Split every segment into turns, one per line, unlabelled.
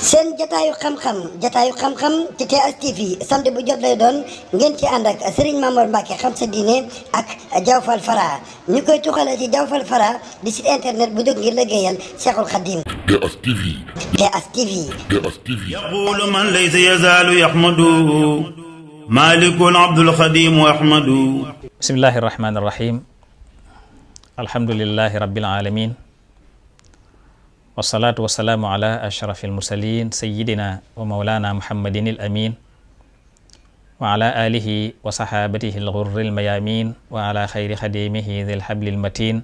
seen jataayu xam-xam ci TS TV samedi bu jot lay doon ngeen ci ànd ak Serigne Mamour Mbacke xam sa diine ak Diawfal Fara ñu koy tuxalee ci Diawfal Fara di site internet bu jóg ngir liggéeyal Cheikhul Khadim. TS TV. TS TV. TS TV.
yaqulu man laysa yazaalu yaxmadu maalikul abdul xadim ahmadu.
bismillahi rahmaani rahim. alhamdulillahi rabbil alamin. wasalaatu wasalaamu ala ashrafil mursalin sayidina wa maulana muhammadin il amin wa ala alihi wa sahabatihi al ghurril mayamin wa ala xayri xadimihi dhil hablil matin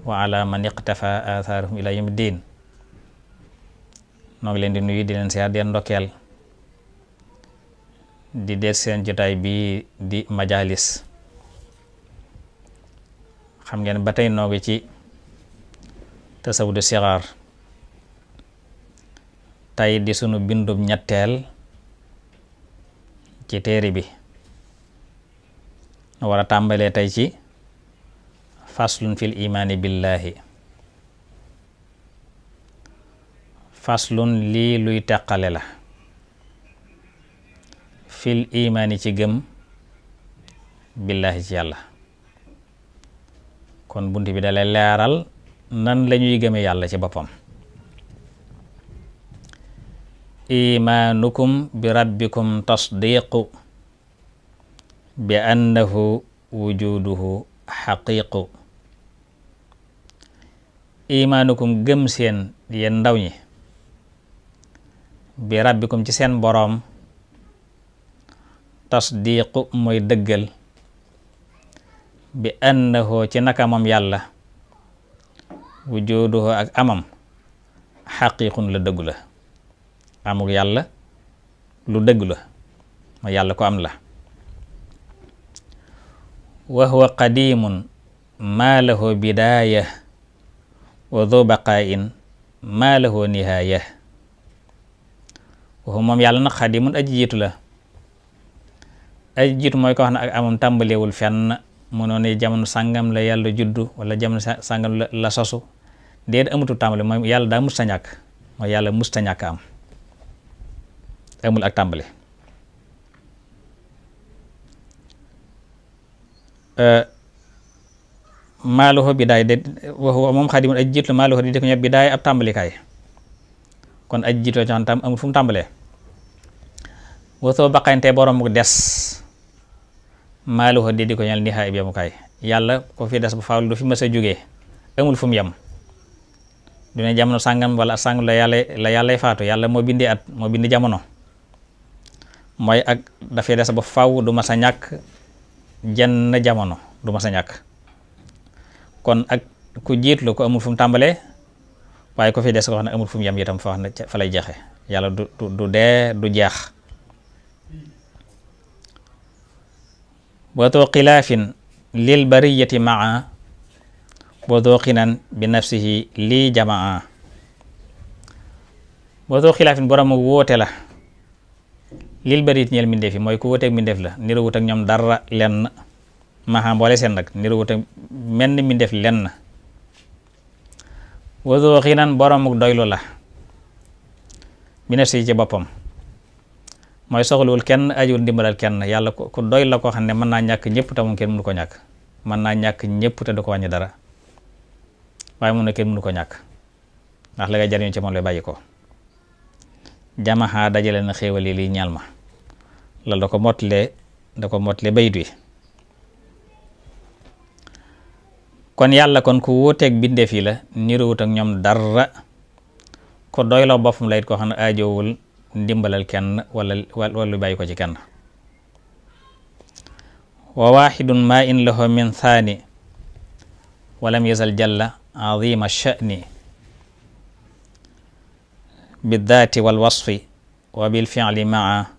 wa ala man iqtafa atharuhum ila yawmiddin. noo ngi leen di nuyu di leen siyaar di leen ndokkeel di deet seen jotaay bi di majalis. xam ngeen ba tey noo ngi ci tasawudu sixaar, tey di sunu bindum ñetteel ci téere bi nu war a tàmbalee tey ci faslun fil imaani billaahi. faslun lii luy teqale la fil imaani ci gëm billaahi ci yàlla. kon bunt bi dalay leeral nan lañuy gëme yàlla ci boppam. imaanukum bi rabbikum tasdiqu bi annahu wujuduhu xaqiqu. imaanukum gëm seen yéen ndaw ñi bi rabbikum ci seen boroom tasdiqu mooy dëggal bi annahu ci naka moom yàlla wujuduhu ak amam xaqiiqun la dëggu la. amul yàlla lu dëggu la ma yàlla ko am la. wa huwa qadimun maa lahu bidaaya wa dhu baqaa'in maa lahu nihaaya. wa huwa moom yàlla nag qadimun aji jiitu la. aji jiitu mooy ko wax ne ak amam tàmbalewul fenn mënoo ne jamono sàngam la yàlla juddu wala jamono sàngam la sosu. déedéet amutu tàmbali mooy yàlla daa musta ñàkk mooy yàlla musta ñàkk am amul ak tàmbali. maaluhu bidaay de waxu moom xaadimun aj jiitu la maaluhu di ko ñëpp bidaay ab tàmbalikaay kon aj jiitu la ci xam amul fu mu tàmbalee. wasoo baqante borom mu des maaluhu di ko ñal nihaay bi yemukaay yàlla ko fi des bu faaw du fi mës a jógee amul fu mu yem. du ne jamono sàngam wala sàngam la yàllay faatu yàlla moo bindi at moo bindi jamono mooy ak dafay des ba faw du mas a ñàkk jenn jamono du mas a ñàkk. kon ak ku jiitlu ko amul fu mu tàmbalee waaye ko fi des ko wax ne amul fu mu yem itam fa wax ne fa lay jeexe yàlla du dee du jeex. watoo xilaafin lil bariyati maa boodoo xinan bi nafsihi lii jamaa. boodoo xilaafin borom wóote la lil bari ñeel mbindeef yi mooy ku wóoteeg mbindeef la niru wut ak ñoom dara lenn maxam boole seen nag niru wut ak menn mbindeef lenn. boodoo xinan borom doylu la bi nafsihi ci boppam mooy soxlawul kenn ajuwul ndimbalal kenn yàlla ku doy la koo xam ne mën naa ñàkk ñëpp te moom kenn mënu ko ñàkk mën naa ñàkk ñëpp te du ko wàññi dara waaye mun na kenn mënu ko ñàkk ndax la nga jariñu ci moom lay bàyyi ko. jamaxaa dajale na xéewal yi lii ñaal ma la da ko mottale bayit wi. kon yàlla kon ku wuuteeg bindeef yi la niruwut ak ñoom dara ko doyloo boppam layit koo xam ne aajowul ndimbalal kenn wala lu bàyyi ko ci kenn. wa waxidun ma in lahu min thani walam yazal jalla azima sha'ni biddaati wal wasfi wa bil fi'li maa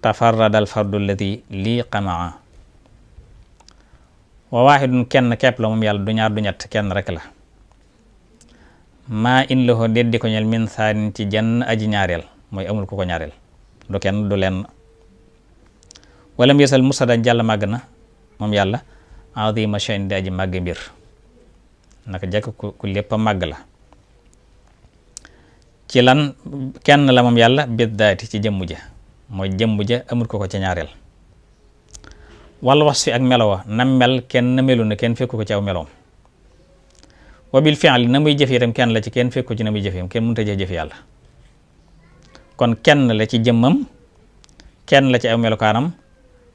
tafarrada al fardu alladi lii qamaa. wa waxidun kenn kepp la moom yàlla du ñaar du ñett kenn rek la. maa in lahu deddi ko ñel min thani ci jenn aji ñaareel mooy amul ku ko ñaareel du kenn du leen. walam yasal musada jàll màgg na moom yàlla azima sha'ni di aji màgg mbir naka jekk ku lépp a màgg la. ci lan kenn la moom yàlla biddaati ci jëmm ja mooy jëmm ja amul ko ca ñaareel. wal wasfi ak melowa nam mel kenn melu na kenn fekku ko ci aw meloom. wa bil fi'li na muy jëf itam kenn la ci kenn fekku ci na muy jëfeem kenn mënut a jëf yàlla. kon kenn la ci jëmmam, kenn la ci aw melokaanam,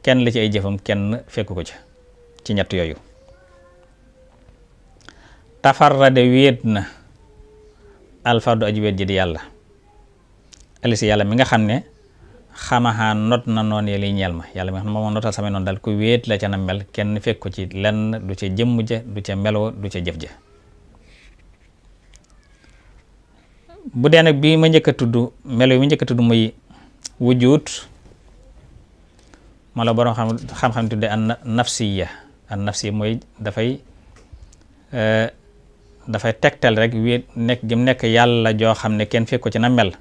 kenn la ci ay jëfam, kenn fekku ko ci ñett yooyu. tafarrade wéet na alfardu aji wéet ji di yàlla alisi yàlla mi nga xam ne xamaxaa not na noon ye liy ñeel ma yàlla mi nga xam ne moom notal samay noonu daal ku wéet la ca na mel kenn fekk ko ci lenn du ca jëmm ja du ca melo du ca jëf ja. bu dee nag bi ma njëkk a tudd melo yi ma njëkk a tudd muy wujud ma la boroom xam-xam tudde an nafsiya mooy dafay tegtal rek wéet nekk gi mu nekk yàlla joo xam ne kenn fekk ko ci na mel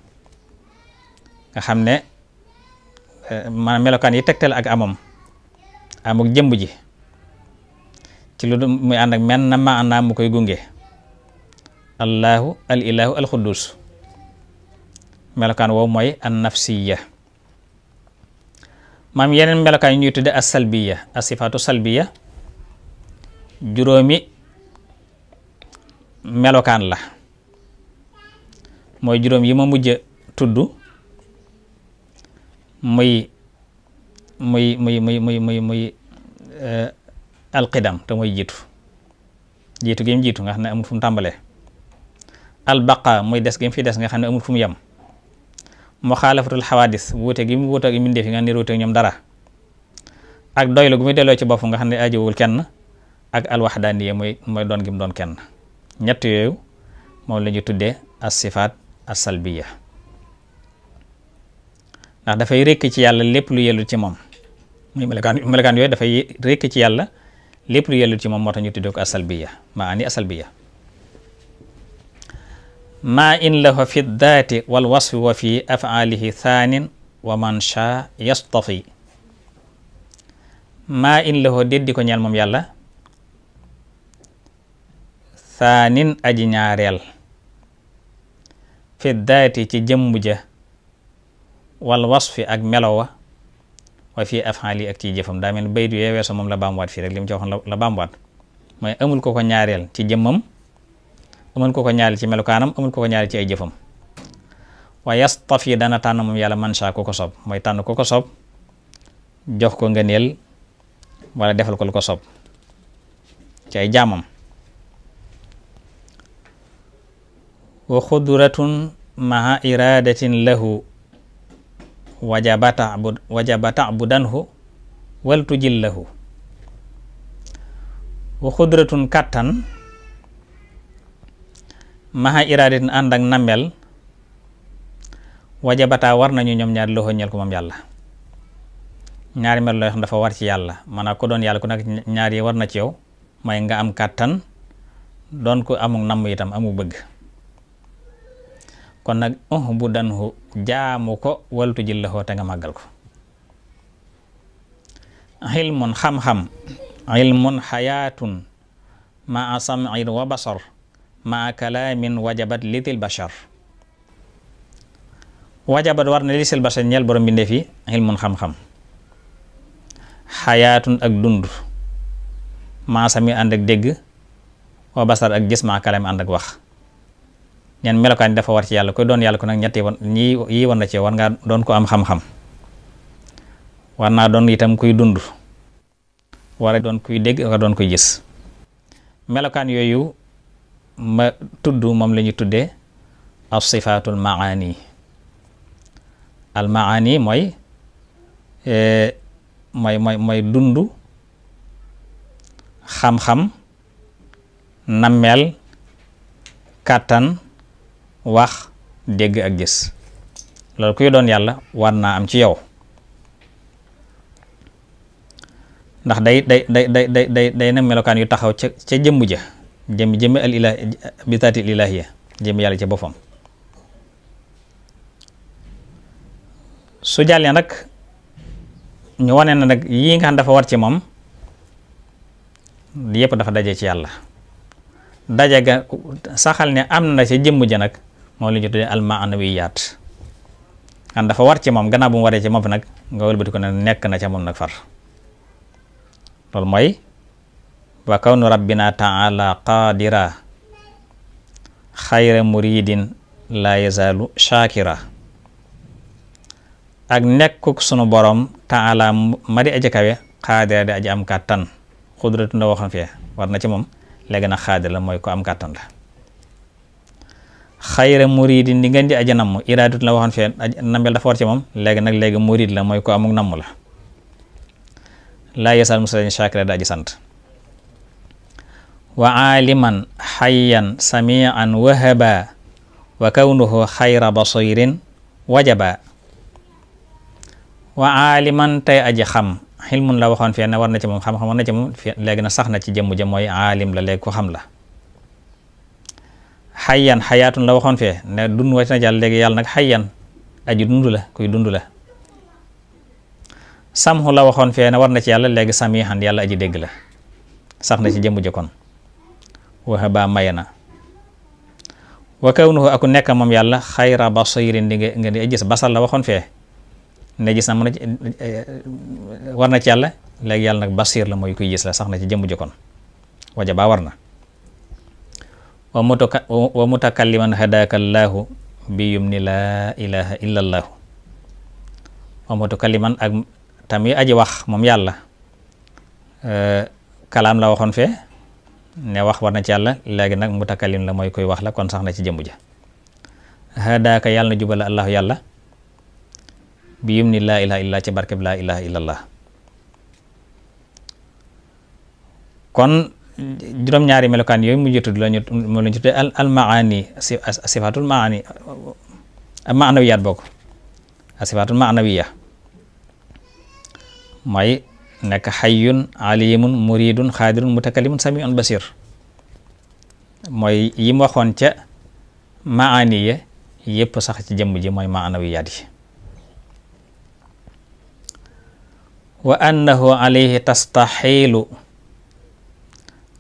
nga xam ne maanaam melokaan yi tegtal ak amam jëmb ji ci lu muy ànd ak men na maanaam mu koy gunge allahu al ilahu al xuddus melokaan woowu mooy an nafsiya. maam yeneen melokaan yi ñuy tudde as salbiya as sifaatu salbiya juróomi melokaan la mooy juróom yi ma mujj tudd muy alqidam te mooy jiitu gi mu jiitu nga xam ne amul fu mu tàmbalee. albaqa mooy des gi mu fi des nga xam ne amul fu mu yem. muxaalafatul xawaadis wuute gi mu wuute ak mbindeef yi nga ne wuute ak ñoom dara. ak doylu gu muy delloo ci bopp nga xam ne ajowul kenn. ak alwaxdaaniya mooy doon gi mu doon kenn. ñett yooyu moom la ñu tuddee as sifaat as salbiya ndax dafay rekk ci yàlla lépp lu yellu ci moom muy melokaan yooyu dafay rekk ci yàlla lépp lu yellu ci moom moo tax ñu tuddee ko as salbiya maani as salbiya. maa in lahu fi daati wal wasfi wa fi afaalihi thaanin wa man shaa yastafi. maa in lahu déddi ko ñeel moom yàlla thaanin aji ñaareel fi daati ci jëmm ja wal wasfi ak melowa wa fi afaali ak ci jëfam daa mel ni baydu yee weeso moom la baamuwaat fii rek li mu ci waxoon la baamuwaat mooy amul ko ñaareel ci jëmmam amul ko ñaareel ci melokaanam amul ko ñaareel ci ay jëfam wa yastafi dana tànn moom yàlla man shaa ko soob mooy tànn ko soob jox ko ngëneel wala defal ko lu ko soob ci ay jaamam. wa xudratun maa iradatin lahu wajaba ta'budanhu wal tujillahu. wa xudratun kàttan maa iradatin ànd ak namel wajabata war nañu ñoom ñaar loxo ñeel ko moom yàlla. ñaari mel loo xam dafa war ci yàlla maanaam ko doon yàlla ku nekk ñaar yi war na ci yow mooy nga am kàttan doon ko amuk namm itam amuk bëgg. kon nag bu danhu jaamu ko waltu jillahoo te nga màggal ko. ilmun xam-xam ilmun xayaatun maa sam'in wa basar maa kalaamin wajabat litil bashar. wajabat war na litil bashar ñeel borom bindéef yi ilmun xam-xam xayaatun ak dund maa sami ànd ak dégg wa basar ak gis maa kalaam ànd ak wax. ñeen melokaan dafa war ci yàlla koy doon yàlla ko nag ñetti yi war na ci war ngaa doon ko am xam-xam war naa doon itam kuy dund war a doon kuy dégg war a doon kuy gis. melokaan yooyu ma tudd moom la ñu tuddee as sifaatul maani. al maani mooy dund xam-xam nammeel kàttan wax dégg ak gis loolu kuy doon yàlla war naa am ci yow ndax day na melokaan yu taxaw ca jëmm ja jëmmi al ilah bi taati al ilahiya jëmmi yàlla ca boppam. su jàllee nag ñu wane na nag yii nga xam dafa war ci moom yépp dafa daje ci yàlla daje ga saxal ne am na ca jëmm ja nag moom la ñu tuddee almaanawiyaat kan dafa war ci moom gannaaw bu mu waree ci moom nag nga wëlbati ko ne nekk na ca moom nag far loolu mooy wa kawnu rabbina taala qaadira xayra muridin la yazaalu shakira ak nekkuk sunu borom taala ma di aji kawe qaadira di aji am kàttan xudratu nda waxoon fee war na ci moom léegi nag xaadir la mooy ko am kàttan la xayra muridin di ngeen di aji namm iraadut la waxoon fee nambel dafa war ci moom léegi murid la mooy ko amuk namm la laa yasal musalin shakira da aji sant wa aliman hayyan samian wahaba wa kawnuhu xayra basirin wajaba wa aliman tey aji xam xilmun la waxoon fee ne war na ci moom xam-xam war na ci moom léegi na sax na ci jëmm jëm mooy alim la léegi ko xam la xayyan xayaatun la waxoon fee ne dund wacc na jàll léegi yàlla nag xayyan aji dund la kuy dund la samhu la waxoon fee ne war na ci yàlla léegi samihan yàlla aji dégg la sax na ci jëmm jëkkoon wahaba maye na wa kawnuhu aku nekk moom yàlla xayra basirin di nga di gis basal la waxoon fee ne gis na mën na war na ci yàlla léegi yàlla nag basir la mooy kuy gis la sax na ci jëmm jëkkoon wajaba war na wa mutakalliman hadaka allahu bi yumni laa ilaha illa allahu wa mutakalliman ak tamit aji wax moom yàlla kalaam la waxoon fee ne wax war na ci yàlla léegi nag mutakallim la mooy koy wax la kon sax na ci jëmbu ja hadaka yàlla na jubal allahu yàlla bi yumni laa ilaha illa ci barkeb laa ilaha illa allah kon juróom-ñaari melokaan yooyu mu jëtud lañu moo lañu tuddee al maani sifatul maani maanawiyaat bokk sifatul maanawiya mooy nekk xayyun alimun muridun xaadirun mutakallimun samiun basir mooy yi mu waxoon ca maaniya yépp sax ci jëmm ji mooy maanawiyaat yi wa annahu alayhi tastaxiilu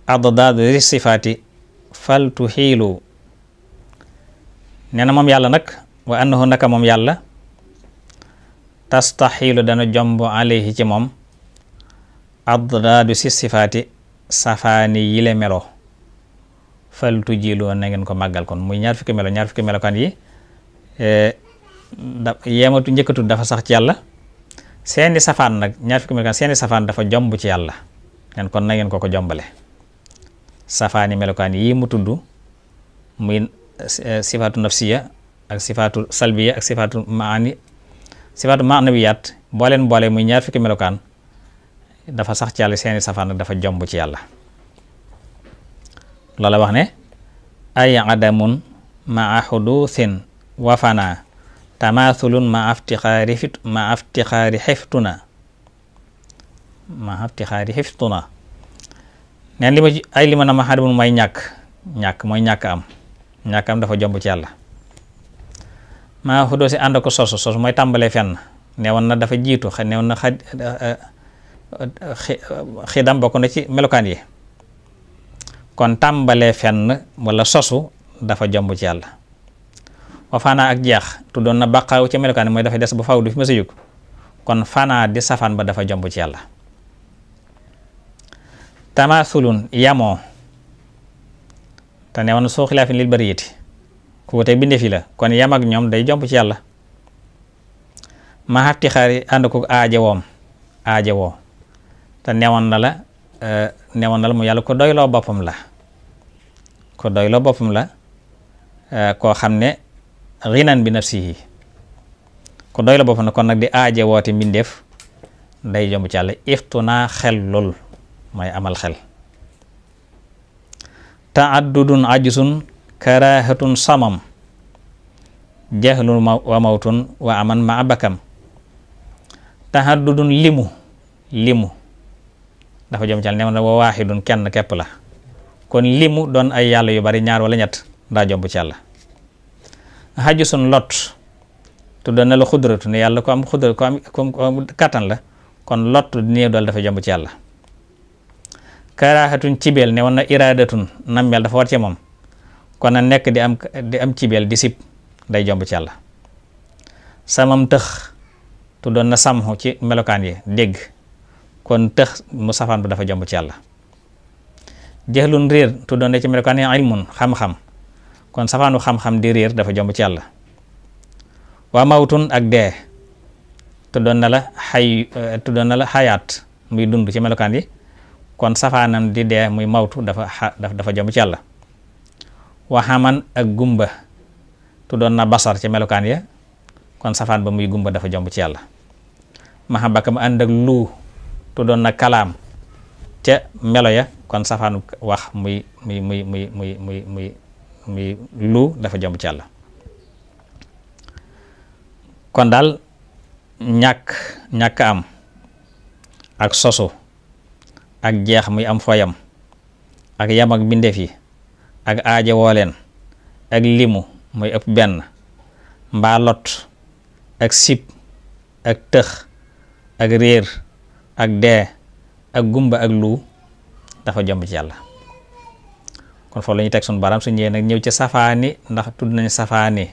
addaadu di sifaati fal tuxiilu nee na moom yàlla nag wa annahu naka moom yàlla tastaxiilu dana jomb alayhi ci moom addaadu si sifaati safaani yile melo fal tujiilu na ngeen ko màggal kon muy ñaar fukki melokaan yi yematu njëkkatu dafa sax ci yàlla seeni safaan nag ñaar fukki melokaan seeni safaan dafa jomb ci yàlla nen kon na ngeen ko jombale safaani melokaan yi mu tudd muy sifaatu nafsiya ak sifaatu salbiya ak sifaatu maanawiyaat booleen boole muy ñaar fukki melokaan dafa sax ci yàlla seeni safaan nag dafa jomb ci yàlla loola wax ne ay adamun maa xuduthin wa fana tamaathulun ma aftixaari xiftuna neen li ma na ma xadamun mooy ñàkk am dafa jomb ci yàlla maa xudoo si ànd ko sosu mooy tàmbalee fenn neewoon na dafa jiitu neewoon na xidam bokk na ci melokaan yi kon tàmbalee fenn wala sosu dafa jomb ci yàlla wa fanaa ak jeex tuddoon na baqaaw ci melokaan yi mooy dafay des ba faw du fi ma sa jóg kon fanaa di safaan ba dafa jomb ci yàlla tamaasulun yamoo te ne woon soo xilaafin lil bariyati ku wute bindee fi la kon yam ak ñoom day jomb ci yàlla ma xatti xaari ànd ko aajowoo te newoon na la mu yàlla ko doyloo boppam la koo xam ne rinan bi nafsihi ko doyloo boppam la kon nag di aajowoote mbindeef day jomb ci yàlla iftu naa xel lool mooy amal xel taaddudun ajusun karahatun samam jahlun wa mawtun wa aman ma abakam taaddudun limu dafa jom cal new na wa waaxidun kenn kepp la kon limu doon ay yàlla yu bari ñaar wala ñett daa jomb ci yàlla ajusun lot tudda na la xudratu ne yàlla ko am xudra ko am kattan la kon lot néew dool dafa jomb ci yàlla karaaxatun cibeel ne woon na iraadatun nammeel dafa war ci moom kon na nekk di am cibeel di sib day jomb ci yàlla. samam tëx tuddoon na samxu ci melokaan yi dégg, kon tëx mu safaan bu dafa jomb ci yàlla. jeexlun réer tuddoon na ci melokaan yi ilmun xam-xam, kon safaanu xam-xam di réer dafa jomb ci yàlla. waa mawtun ak dee tuddoon na la xayaat muy dund ci melokaan yi, kon safaanam di dee muy mawtu dafa jomb ci yàlla. waxaman ak gumba tuddoon na basar ci melokaan ya, kon safaan ba muy gumba dafa jomb ci yàlla. mahabaka mu ànd ak lu tuddoon na kalaam ca melo ya, kon safaanu wax muy lu dafa jomb ci yàlla. kon daal ñàkk am ak sosu ak jeex muy am foyam ak yam ak bindeef yi ak aaje wooleen ak limu muy ëpp benn mbaa lot ak sib ak tëx ak réer ak dee ak gumba ak lu dafa jomb ci yàlla. kon foofu la ñuy teg sunu baram su ñëwee nag ñëw ci safaani, ndax tudd nañu safaani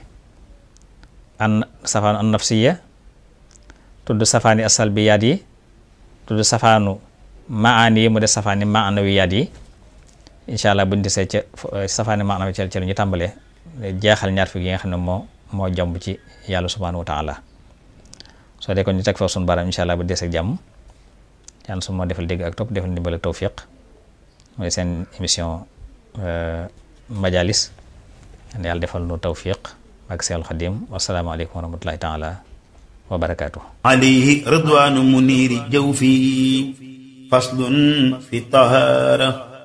safaanu an nafsiya, tudd safaani asalbiyaat yi, tudd safaanu maani yi mu des safaani maanawiyaat yi. incha allah buñ desee ca safaani maanawi ca lu ñu tàmbalee jeexal ñaar fi gi nga xam ne moo jomb ci yàlla subhanahu wa taala. soo dee ko ñu teg foofu sunu baram incha allah bu desee jàmm yàlla su moo defal dégg ak topp defal ndimbal ak tawfiq. mooy seen émission majalis, yàlla defal nu tawfiq ak Seexul Xadiim. wassalaamu aleykum wa rahmatullahi taala wa barakaatuh.
alayhi ridwaanu muniiri jawfi faslun fi tahaara